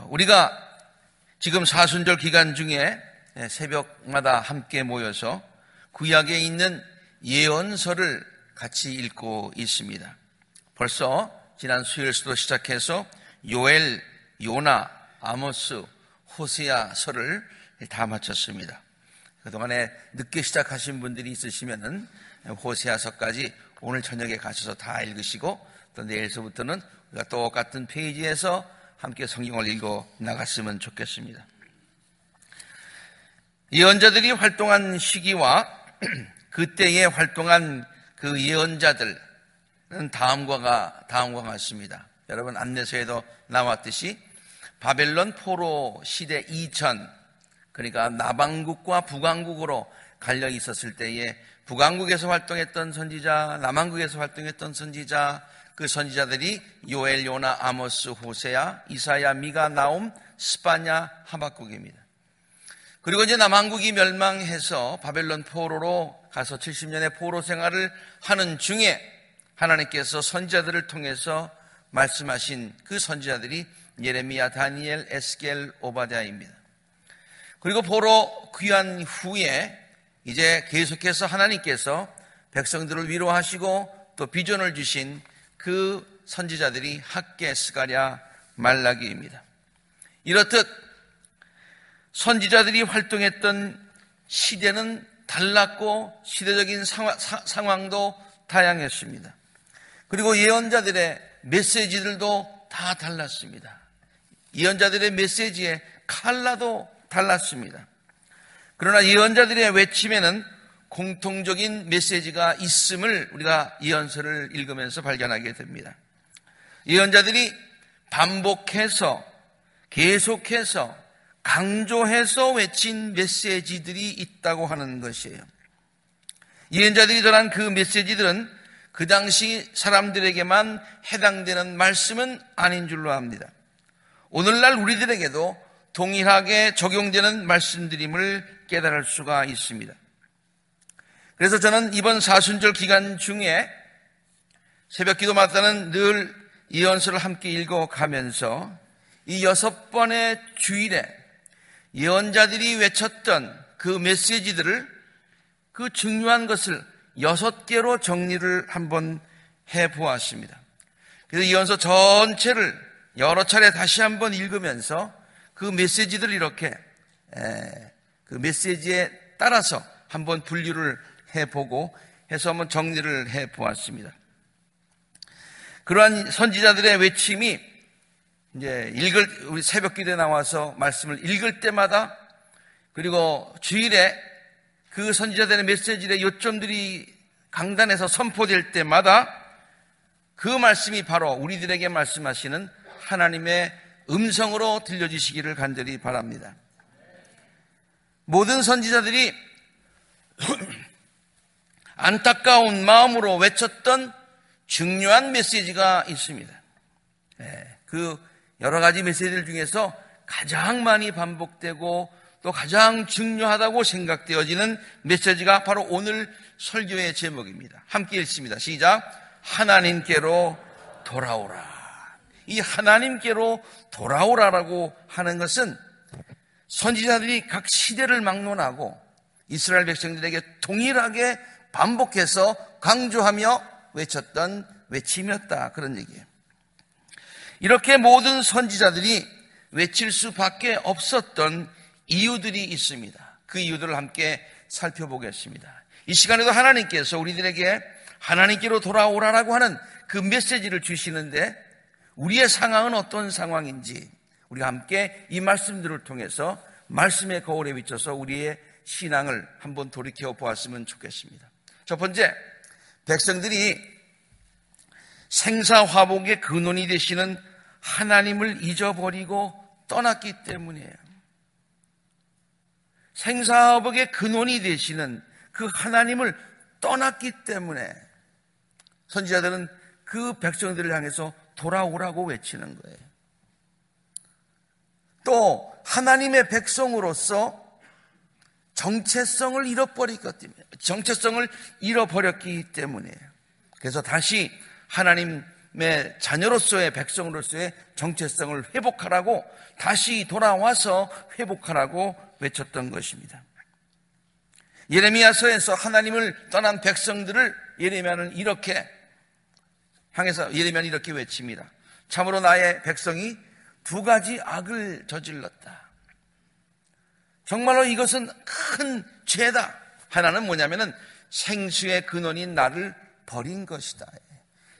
우리가 지금 사순절 기간 중에 새벽마다 함께 모여서 구약에 있는 예언서를 같이 읽고 있습니다. 벌써 지난 수요일부터 시작해서 요엘, 요나, 아모스, 호세아서를 다 마쳤습니다. 그동안에 늦게 시작하신 분들이 있으시면은 호세아서까지 오늘 저녁에 가셔서 다 읽으시고 또 내일서부터는 우리가 똑같은 페이지에서 함께 성경을 읽어 나갔으면 좋겠습니다. 예언자들이 활동한 시기와 그때에 활동한 그 예언자들은 다음과 같습니다. 여러분 안내서에도 나왔듯이 바벨론 포로 시대 이전, 그러니까 남왕국과 북왕국으로 갈려 있었을 때에 북왕국에서 활동했던 선지자, 남왕국에서 활동했던 선지자, 그 선지자들이 요엘, 요나, 아모스, 호세아, 이사야, 미가, 나움, 스바냐, 하박국입니다. 그리고 이제 남왕국이 멸망해서 바벨론 포로로 가서 70년의 포로 생활을 하는 중에 하나님께서 선지자들을 통해서 말씀하신 그 선지자들이 예레미야, 다니엘, 에스겔, 오바댜입니다. 그리고 포로 귀환 후에 이제 계속해서 하나님께서 백성들을 위로하시고 또 비전을 주신 그 선지자들이 학개, 스가랴, 말라기입니다. 이렇듯 선지자들이 활동했던 시대는 달랐고 시대적인 상황도 다양했습니다. 그리고 예언자들의 메시지들도 다 달랐습니다. 예언자들의 메시지의 컬러도 달랐습니다. 그러나 예언자들의 외침에는 공통적인 메시지가 있음을 우리가 예언서를 읽으면서 발견하게 됩니다. 예언자들이 반복해서 계속해서 강조해서 외친 메시지들이 있다고 하는 것이에요. 예언자들이 전한 그 메시지들은 그 당시 사람들에게만 해당되는 말씀은 아닌 줄로 압니다. 오늘날 우리들에게도 동일하게 적용되는 말씀들임을 깨달을 수가 있습니다. 그래서 저는 이번 사순절 기간 중에 새벽 기도마다는 늘 예언서를 함께 읽어가면서 이 6번의 주일에 예언자들이 외쳤던 그 메시지들을, 그 중요한 것을 6개로 정리를 한번 해보았습니다. 그래서 예언서 전체를 여러 차례 다시 한번 읽으면서 그 메시지들을 이렇게 그 메시지에 따라서 한번 분류를 해보고 해서 한번 정리를 해보았습니다. 그러한 선지자들의 외침이 이제 우리 새벽 기도에 나와서 말씀을 읽을 때마다, 그리고 주일에 그 선지자들의 메시지의 요점들이 강단에서 선포될 때마다 그 말씀이 바로 우리들에게 말씀하시는 하나님의 음성으로 들려주시기를 간절히 바랍니다. 모든 선지자들이 안타까운 마음으로 외쳤던 중요한 메시지가 있습니다. 그 여러 가지 메시지들 중에서 가장 많이 반복되고 또 가장 중요하다고 생각되어지는 메시지가 바로 오늘 설교의 제목입니다. 함께 읽습니다. 시작. 하나님께로 돌아오라. 이 하나님께로 돌아오라라고 하는 것은 선지자들이 각 시대를 막론하고 이스라엘 백성들에게 동일하게 반복해서 강조하며 외쳤던 외침이었다, 그런 얘기예요. 이렇게 모든 선지자들이 외칠 수밖에 없었던 이유들이 있습니다. 그 이유들을 함께 살펴보겠습니다. 이 시간에도 하나님께서 우리들에게 하나님께로 돌아오라라고 하는 그 메시지를 주시는데 우리의 상황은 어떤 상황인지 우리가 함께 이 말씀들을 통해서 말씀의 거울에 비춰서 우리의 신앙을 한번 돌이켜 보았으면 좋겠습니다. 첫 번째, 백성들이 생사화복의 근원이 되시는 하나님을 잊어버리고 떠났기 때문이에요. 생사화복의 근원이 되시는 그 하나님을 떠났기 때문에 선지자들은 그 백성들을 향해서 돌아오라고 외치는 거예요. 또 하나님의 백성으로서 정체성을 잃어버렸기 때문이에요. 그래서 다시 하나님 자녀로서의 백성으로서의 정체성을 회복하라고, 다시 돌아와서 회복하라고 외쳤던 것입니다. 예레미야서에서 하나님을 떠난 백성들을 예레미야는 이렇게 향해서 예레미야는 이렇게 외칩니다. 참으로 나의 백성이 두 가지 악을 저질렀다. 정말로 이것은 큰 죄다. 하나는 뭐냐면은 생수의 근원인 나를 버린 것이다.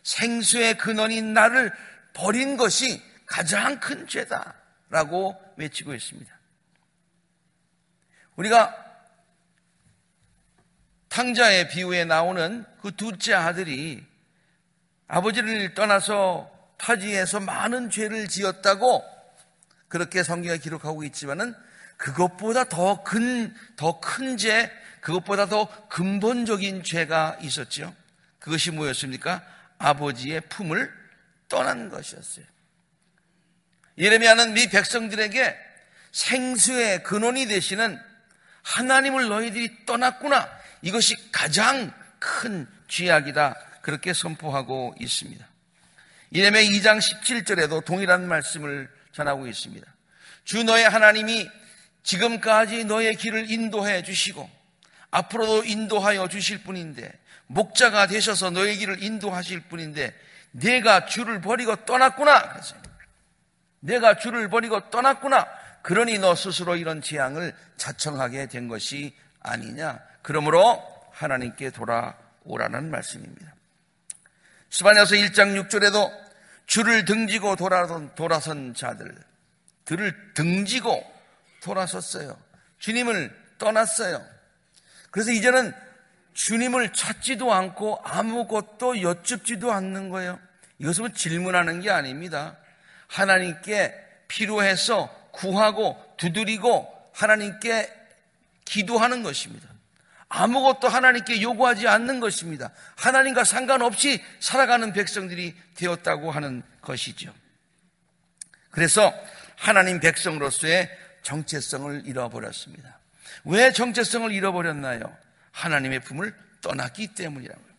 생수의 근원인 나를 버린 것이 가장 큰 죄다라고 외치고 있습니다. 우리가 탕자의 비유에 나오는 그 둘째 아들이 아버지를 떠나서 타지에서 많은 죄를 지었다고 그렇게 성경에 기록하고 있지만은 그것보다 더 큰 죄, 그것보다 더 근본적인 죄가 있었죠. 그것이 뭐였습니까? 아버지의 품을 떠난 것이었어요. 예레미야는 이 백성들에게 생수의 근원이 되시는 하나님을 너희들이 떠났구나. 이것이 가장 큰 죄악이다. 그렇게 선포하고 있습니다. 예레미야 2장 17절에도 동일한 말씀을 전하고 있습니다. 주 너의 하나님이 지금까지 너의 길을 인도해 주시고 앞으로도 인도하여 주실 분인데, 목자가 되셔서 너의 길을 인도하실 분인데 내가 주를 버리고 떠났구나. 그랬어요. 내가 주를 버리고 떠났구나. 그러니 너 스스로 이런 재앙을 자청하게 된 것이 아니냐. 그러므로 하나님께 돌아오라는 말씀입니다. 스바냐서 1장 6절에도 주를 등지고 돌아선 자들, 들을 등지고 돌아섰어요. 주님을 떠났어요. 그래서 이제는 주님을 찾지도 않고 아무것도 여쭙지도 않는 거예요. 이것은 질문하는 게 아닙니다. 하나님께 필요해서 구하고 두드리고 하나님께 기도하는 것입니다. 아무것도 하나님께 요구하지 않는 것입니다. 하나님과 상관없이 살아가는 백성들이 되었다고 하는 것이죠. 그래서 하나님 백성으로서의 정체성을 잃어버렸습니다. 왜 정체성을 잃어버렸나요? 하나님의 품을 떠났기 때문이라고요.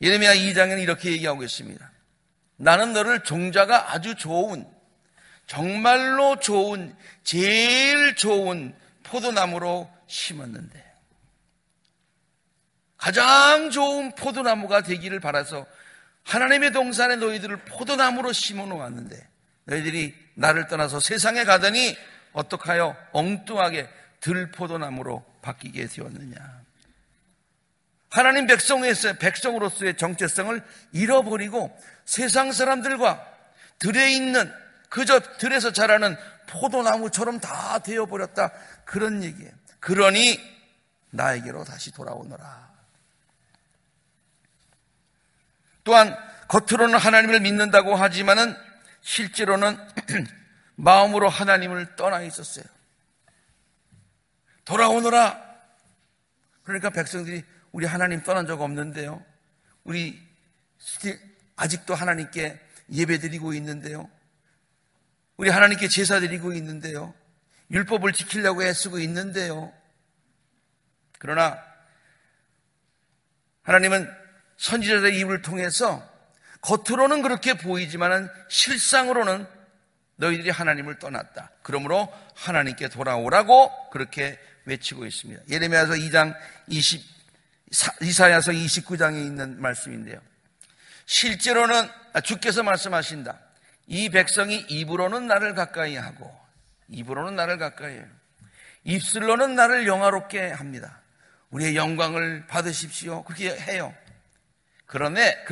예레미야 2장에는 이렇게 얘기하고 있습니다. 나는 너를 종자가 아주 좋은, 정말로 좋은, 제일 좋은 포도나무로 심었는데, 가장 좋은 포도나무가 되기를 바라서 하나님의 동산에 너희들을 포도나무로 심어 놓았는데 너희들이 나를 떠나서 세상에 가더니 어떡하여 엉뚱하게 들포도나무로 바뀌게 되었느냐. 하나님 백성으로서의 정체성을 잃어버리고 세상 사람들과 들에 있는, 그저 들에서 자라는 포도나무처럼 다 되어버렸다. 그런 얘기예요. 그러니 나에게로 다시 돌아오너라. 또한 겉으로는 하나님을 믿는다고 하지만은 실제로는 마음으로 하나님을 떠나 있었어요. 돌아오너라. 그러니까 백성들이 우리 하나님 떠난 적 없는데요. 우리 아직도 하나님께 예배드리고 있는데요. 우리 하나님께 제사 드리고 있는데요. 율법을 지키려고 애쓰고 있는데요. 그러나 하나님은 선지자들의 입을 통해서 겉으로는 그렇게 보이지만은 실상으로는 너희들이 하나님을 떠났다. 그러므로 하나님께 돌아오라고 그렇게 외치고 있습니다. 예레미야서 2장 이사야서 29장에 있는 말씀인데요. 실제로는 주께서 말씀하신다. 이 백성이 입으로는 나를 가까이 하고, 입으로는 나를 가까이 해요. 입술로는 나를 영화롭게 합니다. 우리의 영광을 받으십시오. 그렇게 해요. 그런데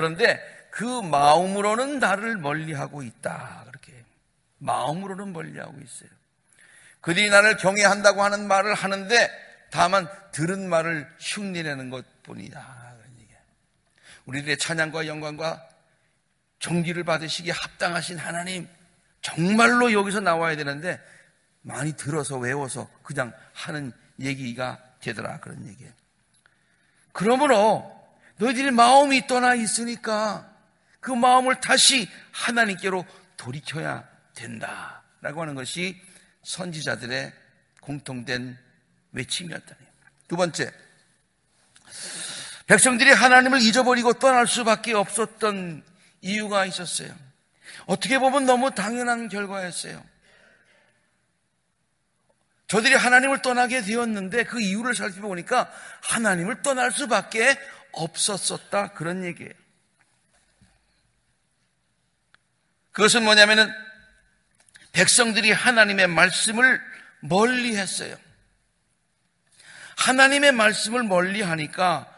그 마음으로는 나를 멀리하고 있다. 그렇게 마음으로는 멀리하고 있어요. 그들이 나를 경외한다고 하는 말을 하는데 다만 들은 말을 흉내내는 것뿐이다. 우리들의 찬양과 영광과 존귀를 받으시기에 합당하신 하나님, 정말로 여기서 나와야 되는데 많이 들어서 외워서 그냥 하는 얘기가 되더라. 그런 얘기예요. 그러므로 너희들이 마음이 떠나 있으니까 그 마음을 다시 하나님께로 돌이켜야 된다라고 하는 것이 선지자들의 공통된 외침이었다니. 두 번째, 백성들이 하나님을 잊어버리고 떠날 수밖에 없었던 이유가 있었어요. 어떻게 보면 너무 당연한 결과였어요. 저들이 하나님을 떠나게 되었는데 그 이유를 살펴보니까 하나님을 떠날 수밖에 없었었다, 그런 얘기예요. 그것은 뭐냐면은 백성들이 하나님의 말씀을 멀리 했어요. 하나님의 말씀을 멀리 하니까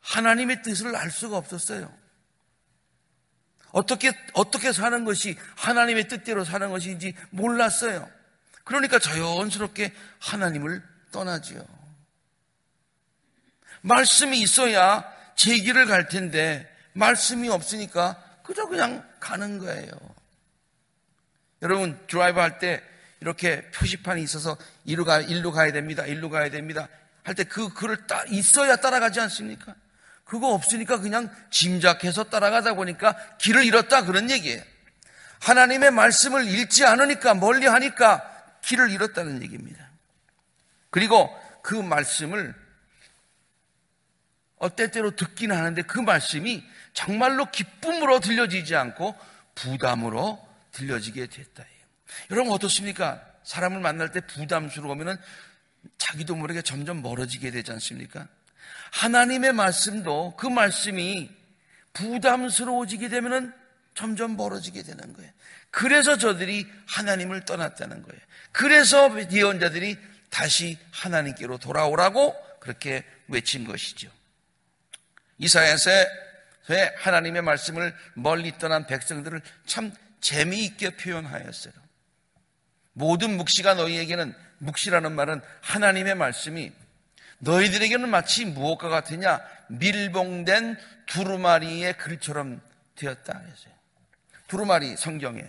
하나님의 뜻을 알 수가 없었어요. 어떻게 사는 것이 하나님의 뜻대로 사는 것인지 몰랐어요. 그러니까 자연스럽게 하나님을 떠나지요. 말씀이 있어야 제 길을 갈 텐데 말씀이 없으니까 그냥 가는 거예요. 여러분, 드라이브 할 때 이렇게 표시판이 있어서 일로 가야 됩니다. 일로 가야 됩니다. 할 때 그 글을 있어야 따라가지 않습니까? 그거 없으니까 그냥 짐작해서 따라가다 보니까 길을 잃었다, 그런 얘기예요. 하나님의 말씀을 읽지 않으니까, 멀리 하니까 길을 잃었다는 얘기입니다. 그리고 그 말씀을 때때로 듣긴 하는데 그 말씀이 정말로 기쁨으로 들려지지 않고 부담으로 들려지게 됐다. 여러분 어떻습니까? 사람을 만날 때 부담스러우면 자기도 모르게 점점 멀어지게 되지 않습니까? 하나님의 말씀도 그 말씀이 부담스러워지게 되면 점점 멀어지게 되는 거예요. 그래서 저들이 하나님을 떠났다는 거예요. 그래서 예언자들이 다시 하나님께로 돌아오라고 그렇게 외친 것이죠. 이사야서에 하나님의 말씀을 멀리 떠난 백성들을 참 재미있게 표현하였어요. 모든 묵시가 너희에게는, 묵시라는 말은 하나님의 말씀이 너희들에게는 마치 무엇과 같으냐, 밀봉된 두루마리의 글처럼 되었다 그랬어요. 두루마리, 성경에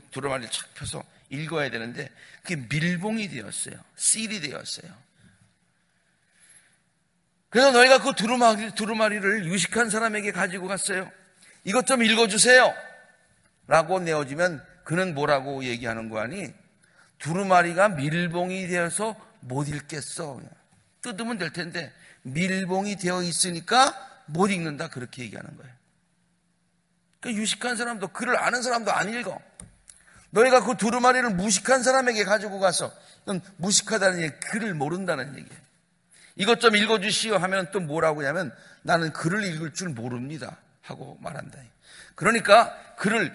두루마리를 착 펴서 읽어야 되는데 그게 밀봉이 되었어요. 실이 되었어요. 그래서 너희가 그 두루마리를 유식한 사람에게 가지고 갔어요. 이것 좀 읽어주세요 라고 내어주면 그는 뭐라고 얘기하는 거 아니? 두루마리가 밀봉이 되어서 못 읽겠어. 뜯으면 될 텐데 밀봉이 되어 있으니까 못 읽는다, 그렇게 얘기하는 거예요. 그러니까 유식한 사람도, 글을 아는 사람도 안 읽어. 너희가 그 두루마리를 무식한 사람에게 가지고 가서, 이건 무식하다는 얘기, 글을 모른다는 얘기예요. 이것 좀 읽어주시오 하면 또 뭐라고 하냐면 나는 글을 읽을 줄 모릅니다 하고 말한다. 그러니까 글을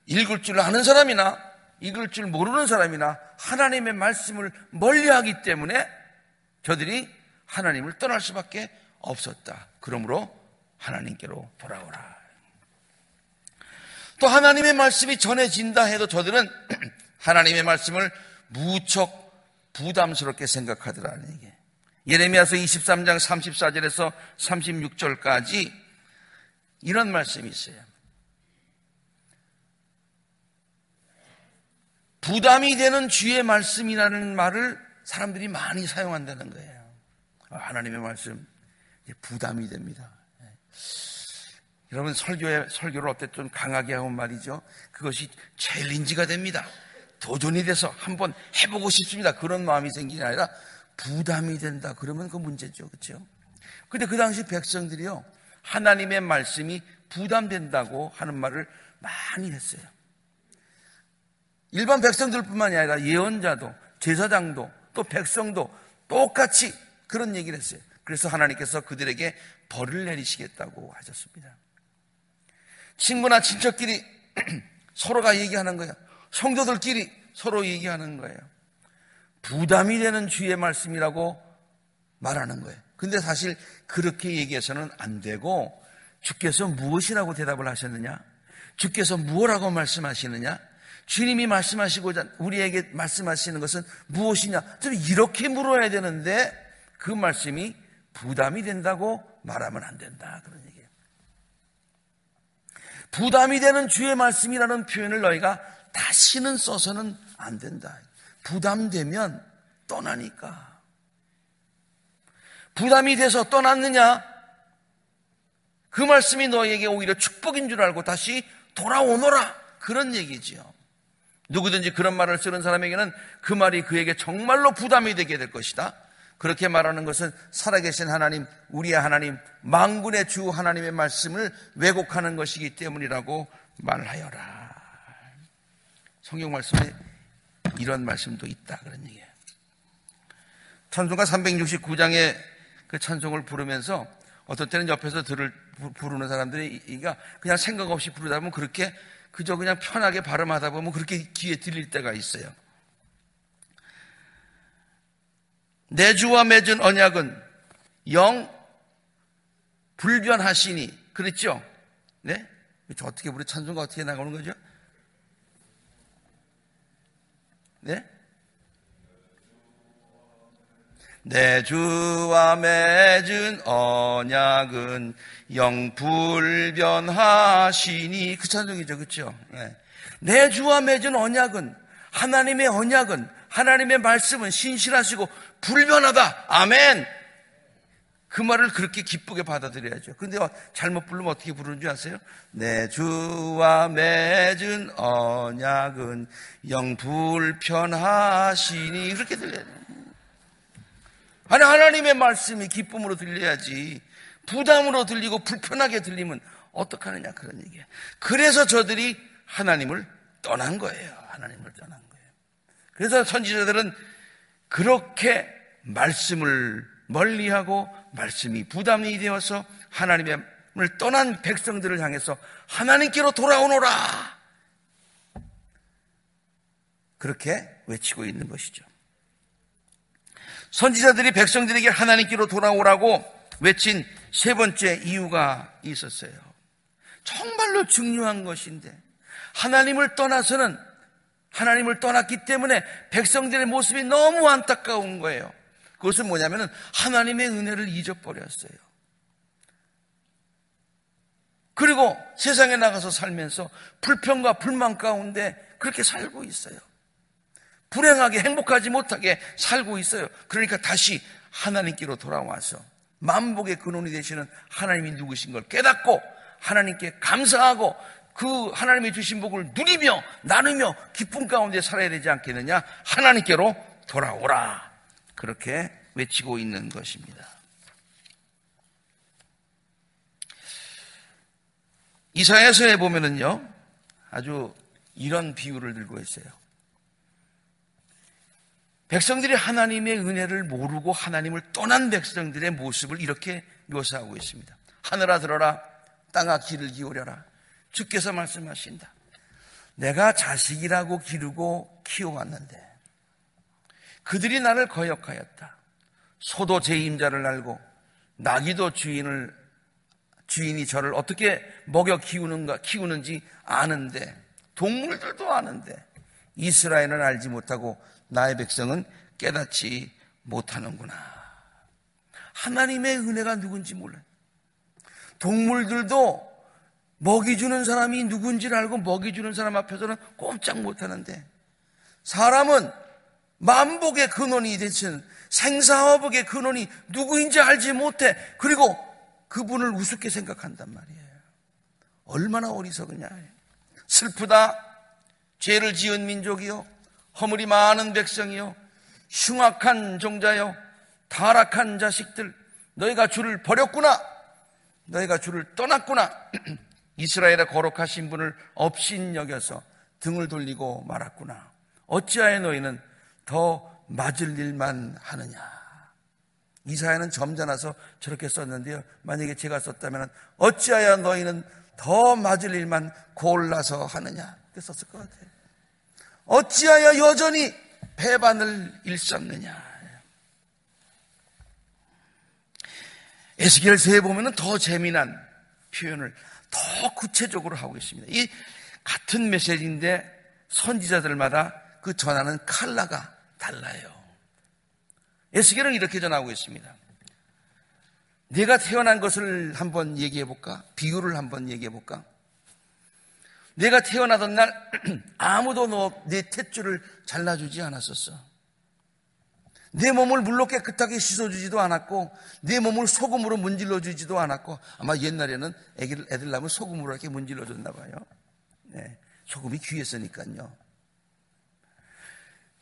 읽을 줄 아는 사람이나 읽을 줄 모르는 사람이나 하나님의 말씀을 멀리하기 때문에 저들이 하나님을 떠날 수밖에 없었다. 그러므로 하나님께로 돌아오라. 또 하나님의 말씀이 전해진다 해도 저들은 하나님의 말씀을 무척 부담스럽게 생각하더라는 얘기예요. 예레미야서 23장 34절에서 36절까지 이런 말씀이 있어요. 부담이 되는 주의 말씀이라는 말을 사람들이 많이 사용한다는 거예요. 하나님의 말씀 부담이 됩니다. 여러분 설교를 어때 좀 강하게 하면 말이죠, 그것이 챌린지가 됩니다. 도전이 돼서 한번 해보고 싶습니다, 그런 마음이 생기는 게 아니라 부담이 된다 그러면 그 문제죠. 그렇죠? 근데 그 당시 백성들이요, 하나님의 말씀이 부담된다고 하는 말을 많이 했어요. 일반 백성들뿐만이 아니라 예언자도, 제사장도, 또 백성도 똑같이 그런 얘기를 했어요. 그래서 하나님께서 그들에게 벌을 내리시겠다고 하셨습니다. 친구나 친척끼리 서로가 얘기하는 거예요. 성도들끼리 서로 얘기하는 거예요. 부담이 되는 주의 말씀이라고 말하는 거예요. 근데 사실 그렇게 얘기해서는 안 되고, 주께서 무엇이라고 대답을 하셨느냐? 주께서 무엇이라고 말씀하시느냐? 주님이 말씀하시고자 우리에게 말씀하시는 것은 무엇이냐? 좀 이렇게 물어야 되는데 그 말씀이 부담이 된다고 말하면 안 된다, 그런 얘기예요. 부담이 되는 주의 말씀이라는 표현을 너희가 다시는 써서는 안 된다. 부담되면 떠나니까. 부담이 돼서 떠났느냐? 그 말씀이 너희에게 오히려 축복인 줄 알고 다시 돌아오너라, 그런 얘기지요. 누구든지 그런 말을 쓰는 사람에게는 그 말이 그에게 정말로 부담이 되게 될 것이다. 그렇게 말하는 것은 살아계신 하나님, 우리의 하나님, 만군의 주 하나님의 말씀을 왜곡하는 것이기 때문이라고 말하여라. 성경 말씀에 이런 말씀도 있다, 그런 얘기예요. 찬송가 369장의 그 찬송을 부르면서 어떤 때는 옆에서 부르는 사람들이 그냥 생각 없이 부르다 보면 그렇게 그저 그냥 편하게 발음하다 보면 그렇게 귀에 들릴 때가 있어요. 내 주와 맺은 언약은 영 불변하시니. 그랬죠? 네? 어떻게 부르 찬송가 어떻게 나가는 거죠? 네? 내 주와 맺은 언약은 영불변하시니. 그 찬송이죠, 그렇죠? 네. 내 주와 맺은 언약은, 하나님의 언약은, 하나님의 말씀은 신실하시고 불변하다. 아멘. 그 말을 그렇게 기쁘게 받아들여야죠. 근데 잘못 부르면 어떻게 부르는 줄 아세요? 내 주와 맺은 언약은 영불변하시니. 그렇게 들려야 돼요. 아니, 하나님의 말씀이 기쁨으로 들려야지 부담으로 들리고 불편하게 들리면 어떡하느냐, 그런 얘기예요. 그래서 저들이 하나님을 떠난 거예요. 하나님을 떠난 거예요. 그래서 선지자들은 그렇게 말씀을 멀리하고 말씀이 부담이 되어서 하나님을 떠난 백성들을 향해서 하나님께로 돌아오노라, 그렇게 외치고 있는 것이죠. 선지자들이 백성들에게 하나님께로 돌아오라고 외친 세 번째 이유가 있었어요. 정말로 중요한 것인데 하나님을 떠나서는, 하나님을 떠났기 때문에 백성들의 모습이 너무 안타까운 거예요. 그것은 뭐냐면은 하나님의 은혜를 잊어버렸어요. 그리고 세상에 나가서 살면서 불평과 불만 가운데 그렇게 살고 있어요. 불행하게 행복하지 못하게 살고 있어요. 그러니까 다시 하나님께로 돌아와서 만복의 근원이 되시는 하나님이 누구신 걸 깨닫고 하나님께 감사하고 그 하나님이 주신 복을 누리며 나누며 기쁨 가운데 살아야 되지 않겠느냐. 하나님께로 돌아오라, 그렇게 외치고 있는 것입니다. 이사야서에 보면은요, 아주 이런 비유를 들고 있어요. 백성들이 하나님의 은혜를 모르고 하나님을 떠난 백성들의 모습을 이렇게 묘사하고 있습니다. 하늘아 들어라, 땅아 귀를 기울여라. 주께서 말씀하신다. 내가 자식이라고 기르고 키워왔는데 그들이 나를 거역하였다. 소도 제 임자를 알고 나귀도 주인이 저를 어떻게 먹여 키우는지 아는데, 동물들도 아는데 이스라엘은 알지 못하고 나의 백성은 깨닫지 못하는구나. 하나님의 은혜가 누군지 몰라요. 동물들도 먹이주는 사람이 누군지를 알고 먹이주는 사람 앞에서는 꼼짝 못하는데, 사람은 만복의 근원이 되신 생사화복의 근원이 누구인지 알지 못해. 그리고 그분을 우습게 생각한단 말이에요. 얼마나 어리석으냐. 슬프다. 죄를 지은 민족이요, 허물이 많은 백성이요, 흉악한 종자요, 타락한 자식들, 너희가 주를 버렸구나. 너희가 주를 떠났구나. 이스라엘의 거룩하신 분을 업신여겨서 등을 돌리고 말았구나. 어찌하여 너희는 더 맞을 일만 하느냐. 이사야는 점잖아서 저렇게 썼는데요, 만약에 제가 썼다면 어찌하여 너희는 더 맞을 일만 골라서 하느냐, 이렇게 썼을 것 같아요. 어찌하여 여전히 배반을 일삼느냐. 에스겔서에 보면 더 재미난 표현을 더 구체적으로 하고 있습니다. 이 같은 메시지인데 선지자들마다 그 전하는 컬러가 달라요. 에스겔은 이렇게 전하고 있습니다. 내가 태어난 것을 한번 얘기해 볼까? 비유를 한번 얘기해 볼까? 내가 태어나던 날 아무도 내 탯줄을 잘라주지 않았었어. 내 몸을 물로 깨끗하게 씻어주지도 않았고 내 몸을 소금으로 문질러주지도 않았고, 아마 옛날에는 애들 낳으면 소금으로 이렇게 문질러줬나 봐요. 네, 소금이 귀했으니까요.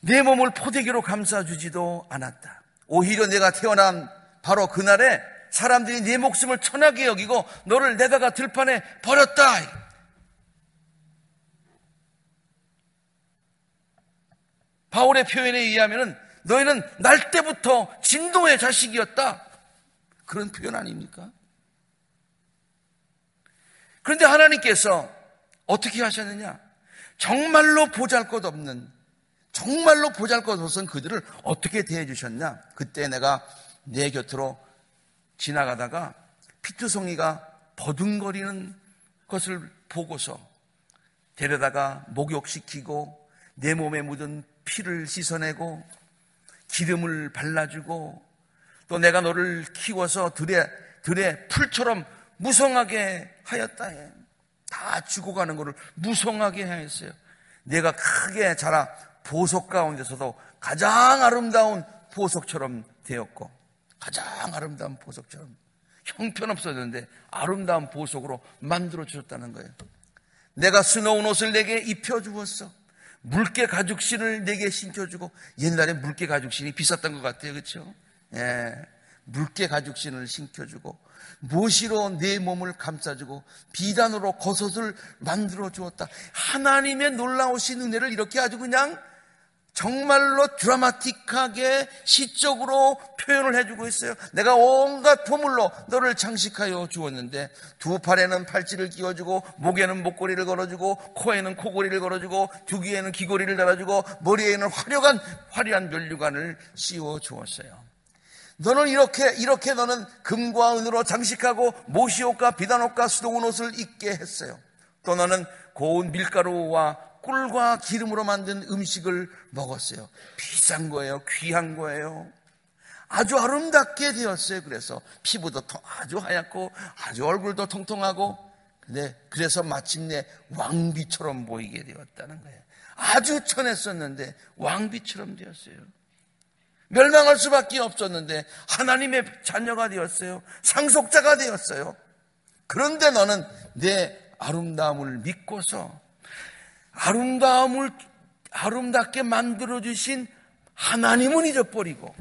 내 몸을 포대기로 감싸주지도 않았다. 오히려 내가 태어난 바로 그날에 사람들이 네 목숨을 천하게 여기고 너를 내다가 들판에 버렸다. 바울의 표현에 의하면 너희는 날 때부터 진동의 자식이었다. 그런 표현 아닙니까? 그런데 하나님께서 어떻게 하셨느냐? 정말로 보잘것없는, 정말로 보잘것없은 그들을 어떻게 대해주셨냐? 그때 내가 내 곁으로 지나가다가 피투성이가 버둥거리는 것을 보고서 데려다가 목욕시키고 내 몸에 묻은 피를 씻어내고 기름을 발라주고 또 내가 너를 키워서 들에 풀처럼 무성하게 하였다 해. 다 죽어가는 것을 무성하게 하였어요. 내가 크게 자라 보석 가운데서도 가장 아름다운 보석처럼 되었고, 가장 아름다운 보석처럼 형편없었는데 아름다운 보석으로 만들어 주셨다는 거예요. 내가 수놓은 옷을 내게 입혀주었어. 물개 가죽신을 내게 신겨주고, 옛날에 물개 가죽신이 비쌌던 것 같아요. 그렇죠? 예, 물개 가죽신을 신겨주고 모시로 내 몸을 감싸주고 비단으로 겉옷을 만들어 주었다. 하나님의 놀라우신 은혜를 이렇게 아주 그냥 정말로 드라마틱하게 시적으로 표현을 해주고 있어요. 내가 온갖 보물로 너를 장식하여 주었는데 두 팔에는 팔찌를 끼워주고 목에는 목걸이를 걸어주고 코에는 코걸이를 걸어주고 두 귀에는 귀걸이를 달아주고 머리에는 화려한 면류관을 씌워 주었어요. 너는 이렇게 너는 금과 은으로 장식하고 모시옷과 비단옷과 수동운 옷을 입게 했어요. 또 너는 고운 밀가루와 꿀과 기름으로 만든 음식을 먹었어요. 비싼 거예요. 귀한 거예요. 아주 아름답게 되었어요. 그래서 피부도 아주 하얗고 아주 얼굴도 통통하고, 그래서 마침내 왕비처럼 보이게 되었다는 거예요. 아주 천했었는데 왕비처럼 되었어요. 멸망할 수밖에 없었는데 하나님의 자녀가 되었어요. 상속자가 되었어요. 그런데 너는 내 아름다움을 믿고서 아름답게 만들어주신 하나님은 잊어버리고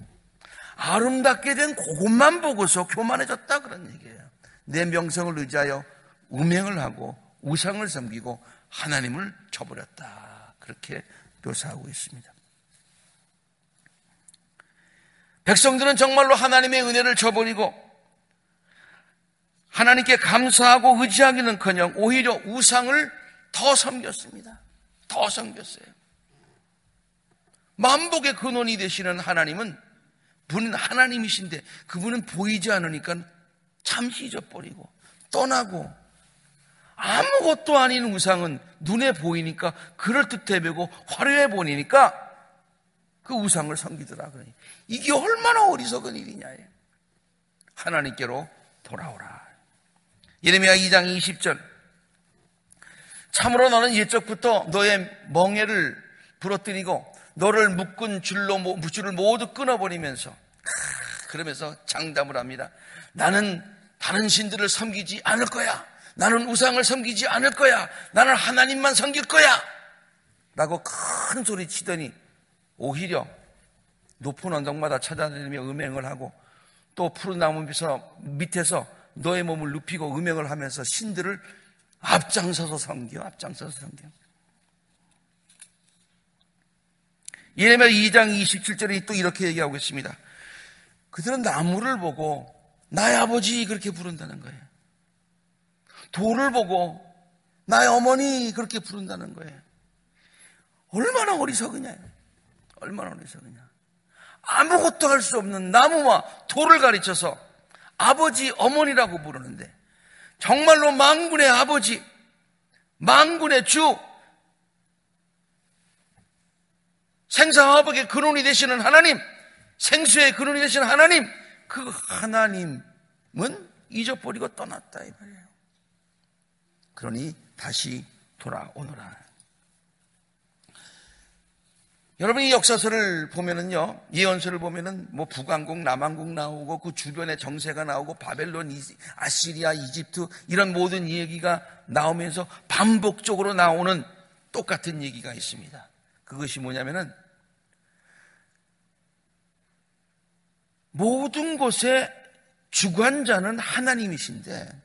아름답게 된 그것만 보고서 교만해졌다, 그런 얘기예요. 내 명성을 의지하여 음행을 하고 우상을 섬기고 하나님을 저버렸다, 그렇게 묘사하고 있습니다. 백성들은 정말로 하나님의 은혜를 저버리고 하나님께 감사하고 의지하기는커녕 오히려 우상을 더 섬겼습니다. 더 섬겼어요. 만복의 근원이 되시는 하나님은 분은 하나님이신데 그분은 보이지 않으니까 잠시 잊어버리고 떠나고, 아무것도 아닌 우상은 눈에 보이니까 그럴듯해 보이고 화려해 보이니까 그 우상을 섬기더라. 그러니 이게 얼마나 어리석은 일이냐예요. 하나님께로 돌아오라. 예레미야 2장 20절. 참으로 너는 옛적부터 너의 멍에를 부러뜨리고 너를 묶은 줄을 모두 끊어버리면서 그러면서 장담을 합니다. 나는 다른 신들을 섬기지 않을 거야. 나는 우상을 섬기지 않을 거야. 나는 하나님만 섬길 거야 라고 큰 소리 치더니 오히려 높은 언덕마다 찾아다니며 음행을 하고 또 푸른 나무 밑에서 너의 몸을 눕히고 음행을 하면서 신들을 앞장서서 섬겨. 예레미야 2장 27절에 또 이렇게 얘기하고 있습니다. 그들은 나무를 보고 나의 아버지 그렇게 부른다는 거예요. 돌을 보고 나의 어머니 그렇게 부른다는 거예요. 얼마나 어리석으냐. 아무것도 할 수 없는 나무와 돌을 가르쳐서 아버지, 어머니라고 부르는데 정말로 만군의 아버지, 만군의 주, 생사화복의 근원이 되시는 하나님, 생수의 근원이 되시는 하나님, 그 하나님은 잊어버리고 떠났다 이 말이에요. 그러니 다시 돌아오너라. 여러분이 역사서를 보면은요, 예언서를 보면은 북왕국, 남왕국 나오고 그 주변에 정세가 나오고 바벨론, 아시리아, 이집트 이런 모든 얘기가 나오면서 반복적으로 나오는 똑같은 얘기가 있습니다. 그것이 뭐냐면은 모든 것의 주관자는 하나님이신데,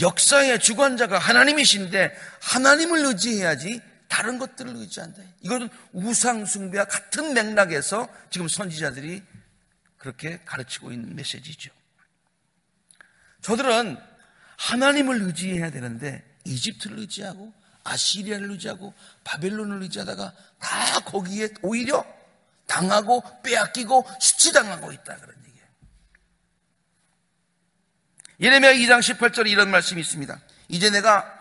역사의 주관자가 하나님이신데 하나님을 의지해야지 다른 것들을 의지한다. 이것은 우상숭배와 같은 맥락에서 지금 선지자들이 그렇게 가르치고 있는 메시지죠. 저들은 하나님을 의지해야 되는데 이집트를 의지하고 아시리아를 의지하고 바벨론을 의지하다가 다 거기에 오히려 당하고 빼앗기고 수치당하고 있다, 그런 얘기예요. 예레미야 2장 18절에 이런 말씀이 있습니다. 이제 내가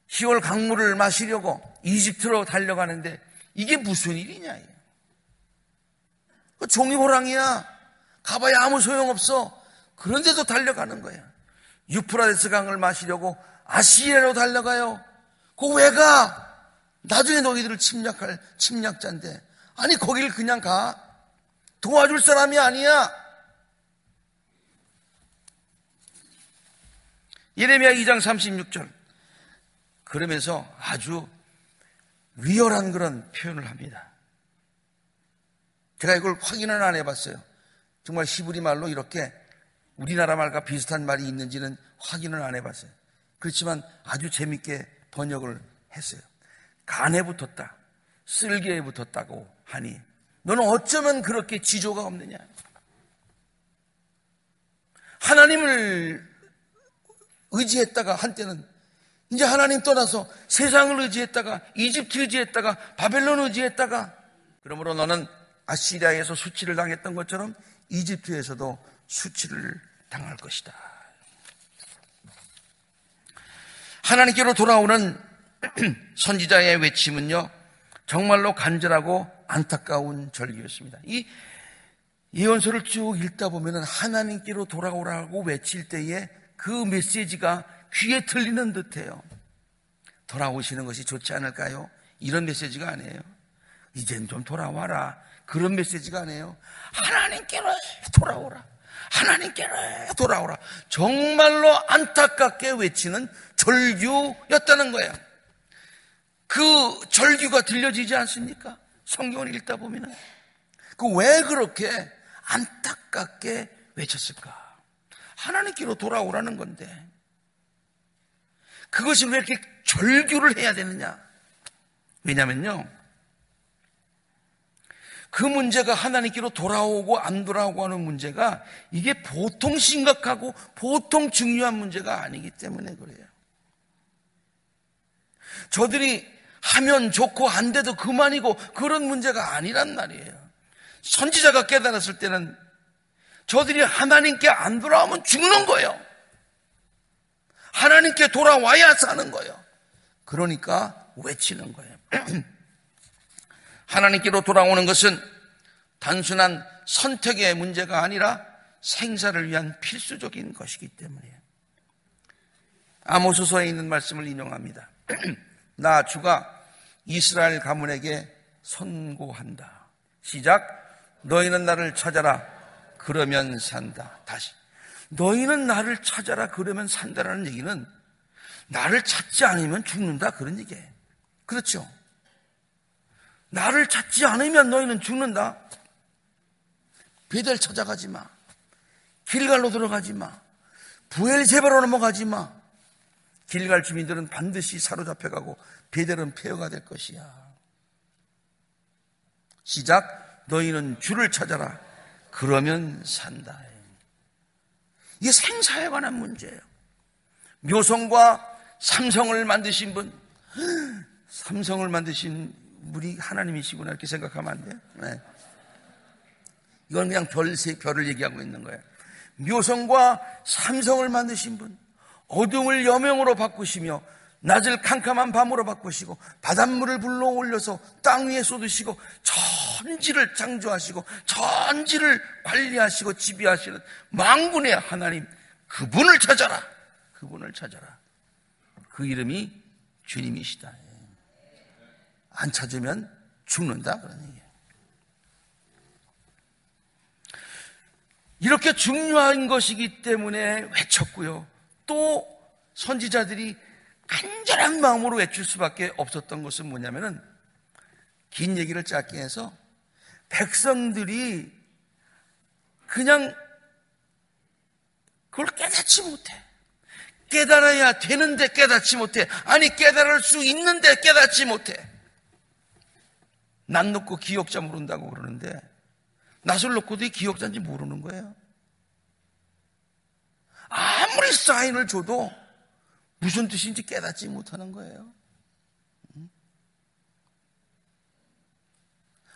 시올 강물을 마시려고 이집트로 달려가는데 이게 무슨 일이냐. 종이 호랑이야. 가봐야 아무 소용없어. 그런데도 달려가는 거야. 유프라데스 강을 마시려고 아시리아로 달려가요. 그거 왜 가? 나중에 너희들을 침략할 침략자인데. 아니 거길 그냥 가? 도와줄 사람이 아니야. 예레미야 2장 36절. 그러면서 아주 리얼한 그런 표현을 합니다. 제가 이걸 확인은 안 해봤어요. 정말 히브리 말로 이렇게 우리나라 말과 비슷한 말이 있는지는 확인을 안 해봤어요. 그렇지만 아주 재밌게 번역을 했어요. 간에 붙었다, 쓸개에 붙었다고 하니 너는 어쩌면 그렇게 지조가 없느냐. 하나님을 의지했다가 한때는 이제 하나님 떠나서 세상을 의지했다가 이집트 의지했다가 바벨론 의지했다가, 그러므로 너는 아시리아에서 수치를 당했던 것처럼 이집트에서도 수치를 당할 것이다. 하나님께로 돌아오는 선지자의 외침은요, 정말로 간절하고 안타까운 절기였습니다. 이 예언서를 쭉 읽다 보면 하나님께로 돌아오라고 외칠 때에 그 메시지가 귀에 들리는 듯해요. 돌아오시는 것이 좋지 않을까요? 이런 메시지가 아니에요. 이젠 좀 돌아와라, 그런 메시지가 아니에요. 하나님께로 돌아오라, 하나님께로 돌아오라. 정말로 안타깝게 외치는 절규였다는 거예요. 그 절규가 들려지지 않습니까? 성경을 읽다 보면 그 왜 그렇게 안타깝게 외쳤을까? 하나님께로 돌아오라는 건데 그것이 왜 이렇게 절규를 해야 되느냐? 왜냐면요, 그 문제가 하나님께로 돌아오고 안 돌아오고 하는 문제가 이게 보통 심각하고 보통 중요한 문제가 아니기 때문에 그래요. 저들이 하면 좋고 안 돼도 그만이고 그런 문제가 아니란 말이에요. 선지자가 깨달았을 때는 저들이 하나님께 안 돌아오면 죽는 거예요. 하나님께 돌아와야 사는 거예요. 그러니까 외치는 거예요. 하나님께로 돌아오는 것은 단순한 선택의 문제가 아니라 생사를 위한 필수적인 것이기 때문이에요. 아모스서에 있는 말씀을 인용합니다. 나 주가 이스라엘 가문에게 선고한다. 시작. 너희는 나를 찾아라, 그러면 산다. 다시. 너희는 나를 찾아라, 그러면 산다라는 얘기는 나를 찾지 않으면 죽는다, 그런 얘기예요. 그렇죠? 나를 찾지 않으면 너희는 죽는다. 베델 찾아가지 마. 길갈로 들어가지 마. 부엘제바로 넘어가지 마. 길갈 주민들은 반드시 사로잡혀가고 베델은 폐허가 될 것이야. 시작. 너희는 주를 찾아라, 그러면 산다. 이게 생사에 관한 문제예요. 묘성과 삼성을 만드신 분, 삼성을 만드신 분이 하나님이시구나 이렇게 생각하면 안 돼요. 네. 이건 그냥 별을 얘기하고 있는 거예요. 묘성과 삼성을 만드신 분, 어둠을 여명으로 바꾸시며 낮을 캄캄한 밤으로 바꾸시고 바닷물을 불러 올려서 땅 위에 쏟으시고 천지를 창조하시고 천지를 관리하시고 지배하시는 만군의 하나님, 그분을 찾아라. 그분을 찾아라. 그 이름이 주님이시다. 안 찾으면 죽는다, 그런 얘기예요. 이렇게 중요한 것이기 때문에 외쳤고요. 또 선지자들이 간절한 마음으로 외칠 수밖에 없었던 것은 뭐냐면은, 긴 얘기를 짧게 해서 백성들이 그냥 그걸 깨닫지 못해. 깨달아야 되는데 깨닫지 못해. 아니, 깨달을 수 있는데 깨닫지 못해. 낯 놓고 기억자 모른다고 그러는데 낯을 놓고도 이 기억자인지 모르는 거예요. 아무리 사인을 줘도 무슨 뜻인지 깨닫지 못하는 거예요.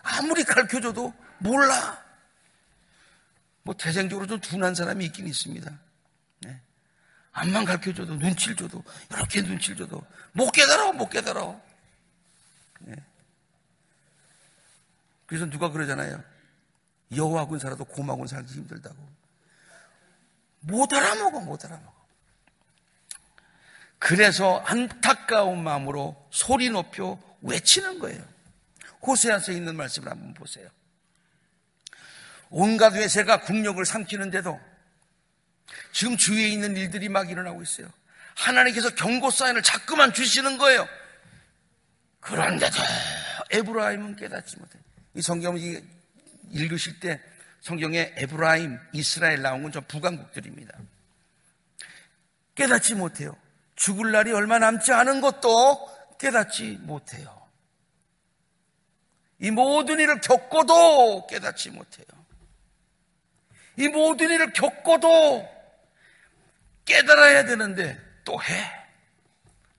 아무리 가르쳐줘도 몰라. 뭐 태생적으로 좀 둔한 사람이 있긴 있습니다. 네. 암만 가르쳐줘도 눈치를 줘도 이렇게 눈치를 줘도 못 깨달아. 네. 그래서 누가 그러잖아요. 여호와군 살아도 곰하고는 살기 힘들다고. 못 알아먹어. 그래서 안타까운 마음으로 소리 높여 외치는 거예요. 호세아서에 있는 말씀을 한번 보세요. 온갖 외세가 국력을 삼키는데도 지금 주위에 있는 일들이 막 일어나고 있어요. 하나님께서 경고 사인을 자꾸만 주시는 거예요. 그런데도 에브라임은 깨닫지 못해. 이 성경을 읽으실 때 성경에 에브라임, 이스라엘 나온 건 전 북왕국들입니다. 깨닫지 못해요. 죽을 날이 얼마 남지 않은 것도 깨닫지 못해요. 이 모든 일을 겪고도 깨닫지 못해요. 이 모든 일을 겪고도 깨달아야 되는데 또 해.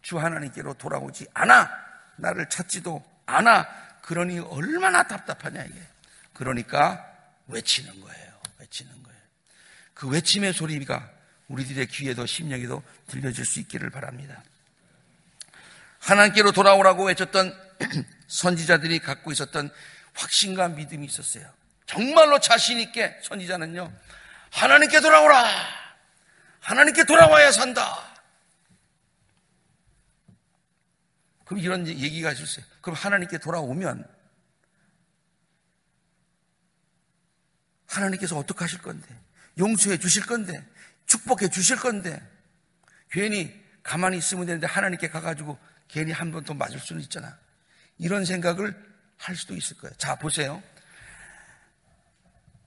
주 하나님께로 돌아오지 않아. 나를 찾지도 않아. 그러니 얼마나 답답하냐 이게. 그러니까 외치는 거예요. 그 외침의 소리가 우리들의 귀에도 심령에도 들려질 수 있기를 바랍니다. 하나님께로 돌아오라고 외쳤던 선지자들이 갖고 있었던 확신과 믿음이 있었어요. 정말로 자신 있게 선지자는요, 하나님께 돌아오라. 하나님께 돌아와야 산다. 그럼 이런 얘기가 있었어요. 그럼 하나님께 돌아오면 하나님께서 어떻게 하실 건데? 용서해 주실 건데? 축복해 주실 건데? 괜히 가만히 있으면 되는데 하나님께 가가지고 괜히 한 번 더 맞을 수는 있잖아. 이런 생각을 할 수도 있을 거예요. 자, 보세요.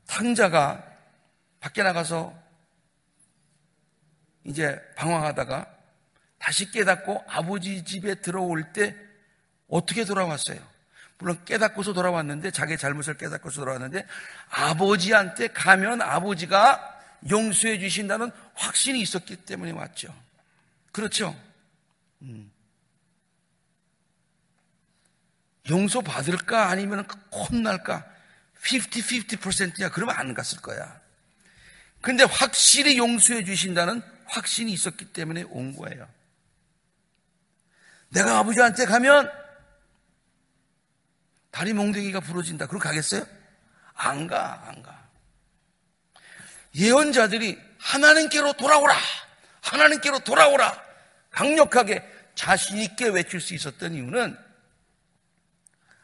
탕자가 밖에 나가서 이제 방황하다가 다시 깨닫고 아버지 집에 들어올 때 어떻게 돌아왔어요? 물론 깨닫고서 돌아왔는데, 자기의 잘못을 깨닫고서 돌아왔는데, 아버지한테 가면 아버지가 용서해 주신다는 확신이 있었기 때문에 왔죠. 그렇죠? 용서 받을까 아니면 혼날까? 50-50%야. 그러면 안 갔을 거야. 근데 확실히 용서해 주신다는 확신이 있었기 때문에 온 거예요. 내가 아버지한테 가면 다리 몽둥이가 부러진다. 그럼 가겠어요? 안 가. 예언자들이 하나님께로 돌아오라 강력하게 자신 있게 외칠 수 있었던 이유는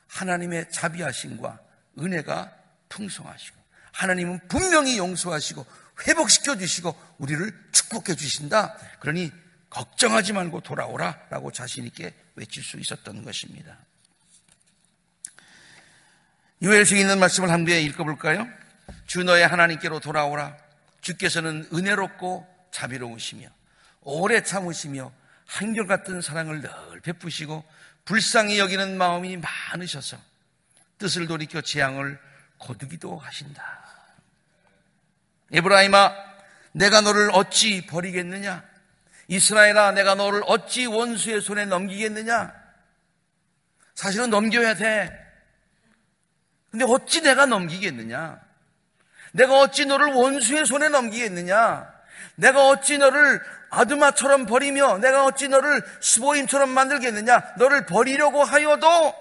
하나님의 자비하심과 은혜가 풍성하시고, 하나님은 분명히 용서하시고 회복시켜 주시고 우리를 축복해 주신다. 그러니 걱정하지 말고 돌아오라 라고 자신 있게 외칠 수 있었던 것입니다. 요엘서에 있는 말씀을 한 번 읽어볼까요? 주 너의 하나님께로 돌아오라. 주께서는 은혜롭고 자비로우시며 오래 참으시며 한결같은 사랑을 늘 베푸시고 불쌍히 여기는 마음이 많으셔서 뜻을 돌이켜 재앙을 거두기도 하신다. 에브라임아, 내가 너를 어찌 버리겠느냐? 이스라엘아, 내가 너를 어찌 원수의 손에 넘기겠느냐? 사실은 넘겨야 돼. 근데 어찌 내가 넘기겠느냐? 내가 어찌 너를 원수의 손에 넘기겠느냐? 내가 어찌 너를 아두마처럼 버리며 내가 어찌 너를 스보임처럼 만들겠느냐? 너를 버리려고 하여도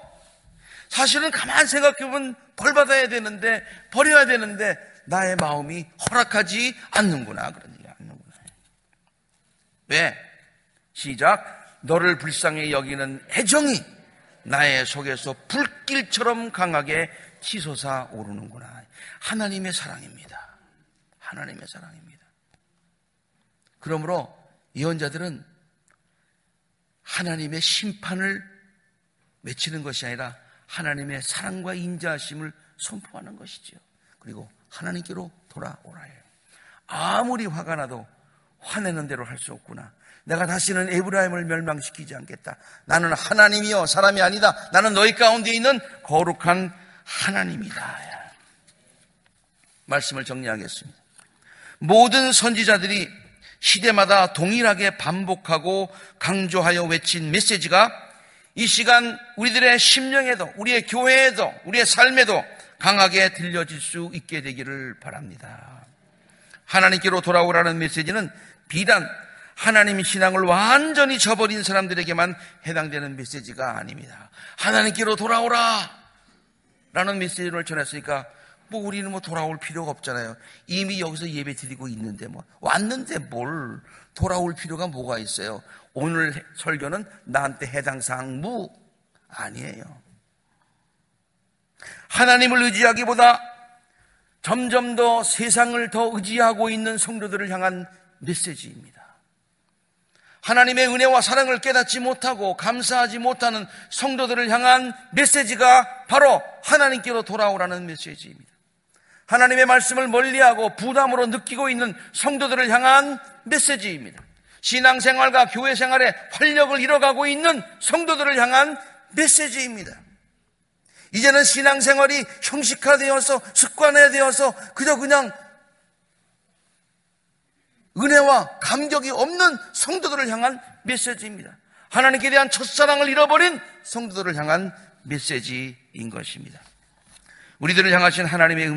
사실은 가만 생각해보면 벌 받아야 되는데, 버려야 되는데 나의 마음이 허락하지 않는구나. 그런 얘기 않는구나. 왜? 시작. 너를 불쌍히 여기는 애정이 나의 속에서 불길처럼 강하게 치솟아 오르는구나. 하나님의 사랑입니다. 하나님의 사랑입니다. 그러므로 예언자들은 하나님의 심판을 외치는 것이 아니라 하나님의 사랑과 인자하심을 선포하는 것이죠. 그리고 하나님께로 돌아오라예요. 아무리 화가 나도 화내는 대로 할 수 없구나. 내가 다시는 에브라임을 멸망시키지 않겠다. 나는 하나님이요 사람이 아니다. 나는 너희 가운데 있는 거룩한 하나님이다. 말씀을 정리하겠습니다. 모든 선지자들이 시대마다 동일하게 반복하고 강조하여 외친 메시지가 이 시간 우리들의 심령에도, 우리의 교회에도, 우리의 삶에도 강하게 들려질 수 있게 되기를 바랍니다. 하나님께로 돌아오라는 메시지는 비단 하나님 신앙을 완전히 저버린 사람들에게만 해당되는 메시지가 아닙니다. 하나님께로 돌아오라 라는 메시지를 전했으니까 우리는 돌아올 필요가 없잖아요. 이미 여기서 예배 드리고 있는데 왔는데 뭘 돌아올 필요가 뭐가 있어요. 오늘 설교는 나한테 해당 사항 아니에요. 하나님을 의지하기보다 점점 더 세상을 더 의지하고 있는 성도들을 향한 메시지입니다. 하나님의 은혜와 사랑을 깨닫지 못하고 감사하지 못하는 성도들을 향한 메시지가 바로 하나님께로 돌아오라는 메시지입니다. 하나님의 말씀을 멀리하고 부담으로 느끼고 있는 성도들을 향한 메시지입니다. 신앙생활과 교회생활에 활력을 잃어가고 있는 성도들을 향한 메시지입니다. 이제는 신앙생활이 형식화되어서 습관화되어서 그냥 은혜와 감격이 없는 성도들을 향한 메시지입니다. 하나님께 대한 첫사랑을 잃어버린 성도들을 향한 메시지인 것입니다. 우리들을 향하신 하나님의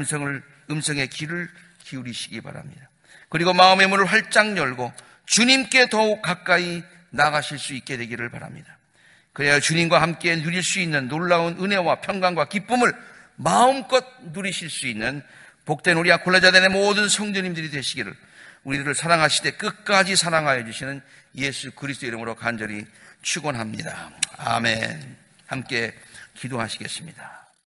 음성에 귀를 기울이시기 바랍니다. 그리고 마음의 문을 활짝 열고 주님께 더욱 가까이 나가실 수 있게 되기를 바랍니다. 그래야 주님과 함께 누릴 수 있는 놀라운 은혜와 평강과 기쁨을 마음껏 누리실 수 있는 복된 우리 아콜라자단의 모든 성도님들이 되시기를 우리들을 사랑하시되 끝까지 사랑하여 주시는 예수 그리스도 이름으로 간절히 축원합니다. 아멘. 함께 기도하시겠습니다.